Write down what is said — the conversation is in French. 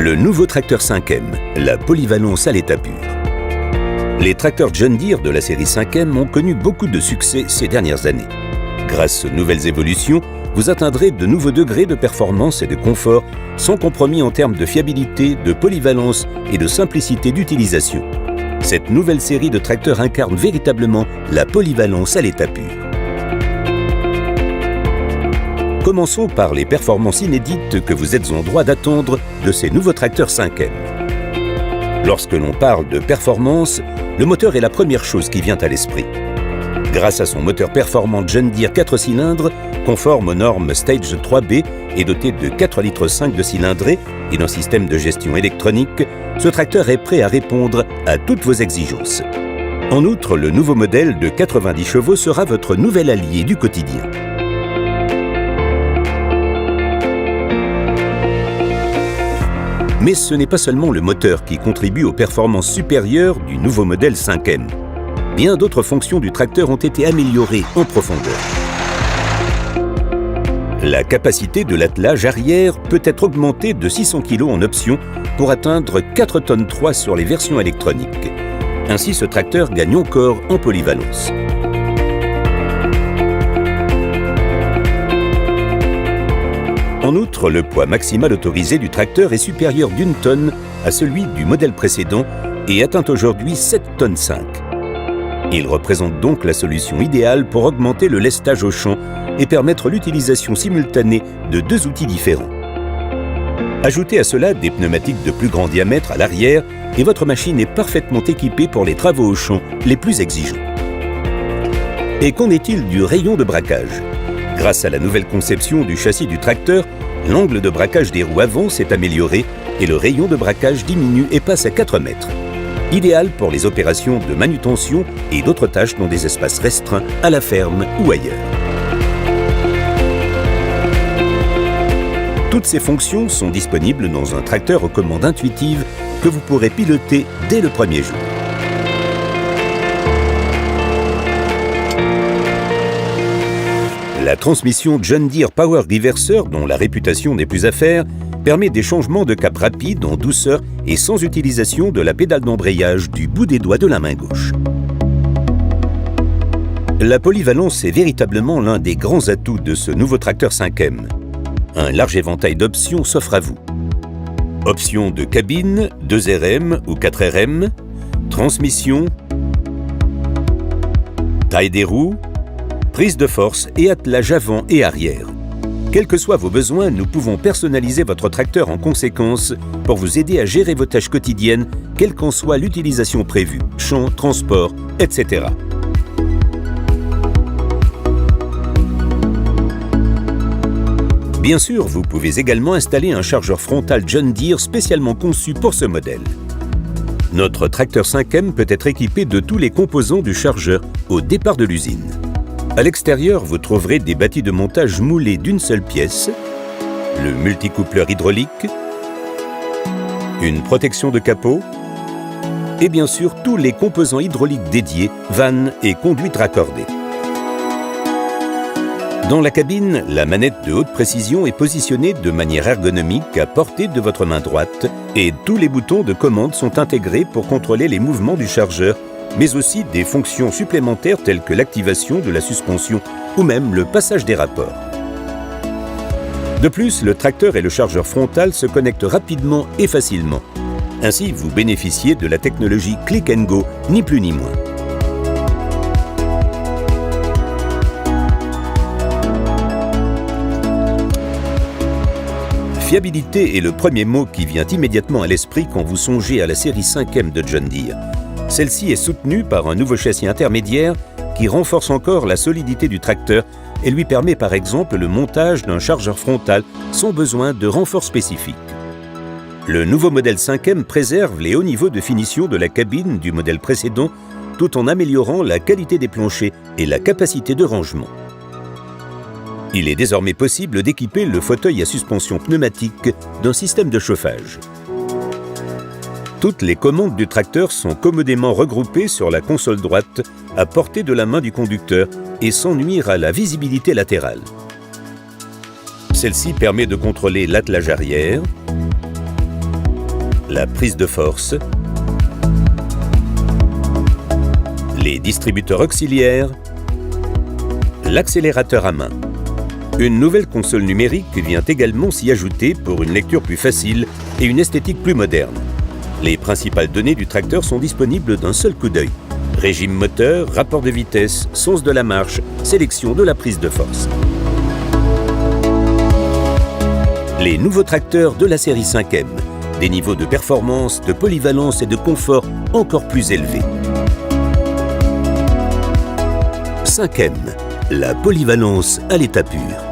Le nouveau tracteur 5M, la polyvalence à l'état pur. Les tracteurs John Deere de la série 5M ont connu beaucoup de succès ces dernières années. Grâce aux nouvelles évolutions, vous atteindrez de nouveaux degrés de performance et de confort sans compromis en termes de fiabilité, de polyvalence et de simplicité d'utilisation. Cette nouvelle série de tracteurs incarne véritablement la polyvalence à l'état pur. Commençons par les performances inédites que vous êtes en droit d'attendre de ces nouveaux tracteurs 5M. Lorsque l'on parle de performance, le moteur est la première chose qui vient à l'esprit. Grâce à son moteur performant John Deere 4 cylindres, conforme aux normes Stage 3B et doté de 4,5 litres de cylindrée et d'un système de gestion électronique, ce tracteur est prêt à répondre à toutes vos exigences. En outre, le nouveau modèle de 90 chevaux sera votre nouvel allié du quotidien. Mais ce n'est pas seulement le moteur qui contribue aux performances supérieures du nouveau modèle 5M. Bien d'autres fonctions du tracteur ont été améliorées en profondeur. La capacité de l'attelage arrière peut être augmentée de 600 kg en option pour atteindre 4,3 tonnes sur les versions électroniques. Ainsi, ce tracteur gagne encore en polyvalence. En outre, le poids maximal autorisé du tracteur est supérieur d'1 tonne à celui du modèle précédent et atteint aujourd'hui 7,5 tonnes. Il représente donc la solution idéale pour augmenter le lestage au champ et permettre l'utilisation simultanée de deux outils différents. Ajoutez à cela des pneumatiques de plus grand diamètre à l'arrière et votre machine est parfaitement équipée pour les travaux au champ les plus exigeants. Et qu'en est-il du rayon de braquage ? Grâce à la nouvelle conception du châssis du tracteur, l'angle de braquage des roues avant s'est amélioré et le rayon de braquage diminue et passe à 4 mètres. Idéal pour les opérations de manutention et d'autres tâches dans des espaces restreints à la ferme ou ailleurs. Toutes ces fonctions sont disponibles dans un tracteur aux commandes intuitives que vous pourrez piloter dès le premier jour. La transmission John Deere Power Reverser, dont la réputation n'est plus à faire, permet des changements de cap rapides en douceur et sans utilisation de la pédale d'embrayage du bout des doigts de la main gauche. La polyvalence est véritablement l'un des grands atouts de ce nouveau tracteur 5M. Un large éventail d'options s'offre à vous. Options de cabine, 2 RM ou 4 RM, transmission, taille des roues, prise de force et attelage avant et arrière. Quels que soient vos besoins, nous pouvons personnaliser votre tracteur en conséquence pour vous aider à gérer vos tâches quotidiennes, quelle qu'en soit l'utilisation prévue, champ, transport, etc. Bien sûr, vous pouvez également installer un chargeur frontal John Deere spécialement conçu pour ce modèle. Notre tracteur 5M peut être équipé de tous les composants du chargeur au départ de l'usine. À l'extérieur, vous trouverez des bâtis de montage moulés d'une seule pièce, le multicoupleur hydraulique, une protection de capot et bien sûr tous les composants hydrauliques dédiés, vannes et conduites raccordées. Dans la cabine, la manette de haute précision est positionnée de manière ergonomique à portée de votre main droite et tous les boutons de commande sont intégrés pour contrôler les mouvements du chargeur, mais aussi des fonctions supplémentaires telles que l'activation de la suspension ou même le passage des rapports. De plus, le tracteur et le chargeur frontal se connectent rapidement et facilement. Ainsi, vous bénéficiez de la technologie Click & Go, ni plus ni moins. Fiabilité est le premier mot qui vient immédiatement à l'esprit quand vous songez à la série 5M de John Deere. Celle-ci est soutenue par un nouveau châssis intermédiaire qui renforce encore la solidité du tracteur et lui permet par exemple le montage d'un chargeur frontal sans besoin de renfort spécifique. Le nouveau modèle 5M préserve les hauts niveaux de finition de la cabine du modèle précédent tout en améliorant la qualité des planchers et la capacité de rangement. Il est désormais possible d'équiper le fauteuil à suspension pneumatique d'un système de chauffage. Toutes les commandes du tracteur sont commodément regroupées sur la console droite à portée de la main du conducteur et sans nuire à la visibilité latérale. Celle-ci permet de contrôler l'attelage arrière, la prise de force, les distributeurs auxiliaires, l'accélérateur à main. Une nouvelle console numérique vient également s'y ajouter pour une lecture plus facile et une esthétique plus moderne. Les principales données du tracteur sont disponibles d'un seul coup d'œil. Régime moteur, rapport de vitesse, sens de la marche, sélection de la prise de force. Les nouveaux tracteurs de la série 5M. Des niveaux de performance, de polyvalence et de confort encore plus élevés. 5M, la polyvalence à l'état pur.